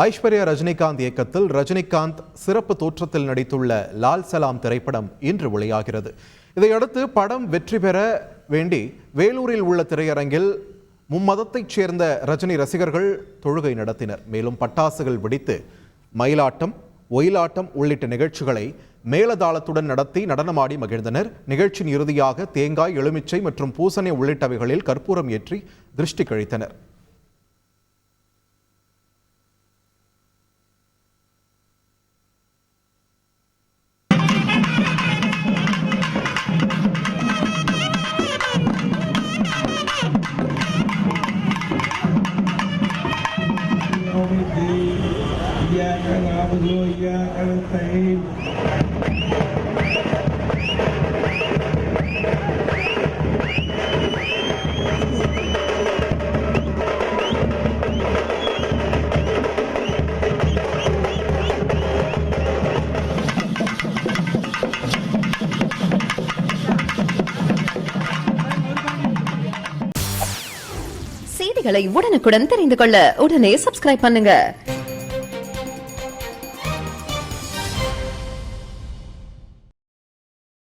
ஐஸ்வர்யா ரஜினிகாந்த் இயக்கத்தில் ரஜினிகாந்த் சிறப்பு தோற்றத்தில் நடித்துள்ள லால் சலாம் திரைப்படம் இன்று வெளியாகிறது. இதையடுத்து படம் வெற்றி பெற வேண்டி வேலூரில் உள்ள திரையரங்கில் மும்மதத்தைச் சேர்ந்த ரஜினி ரசிகர்கள் தொழுகை நடத்தினர். மேலும் பட்டாசுகள் வெடித்து மயிலாட்டம், ஒயிலாட்டம் உள்ளிட்ட நிகழ்ச்சிகளை மேலதாளத்துடன் நடத்தி நடனமாடி மகிழ்ந்தனர். நிகழ்ச்சியின் இறுதியாக தேங்காய், எலுமிச்சை மற்றும் பூசணி உள்ளிட்டவைகளில் கற்பூரம் ஏற்றி திருஷ்டி கழித்தனர். செய்திகளை உடனுக்குடன் தெரிந்து கொள்ள உடனே சப்ஸ்கிரைப் பண்ணுங்க.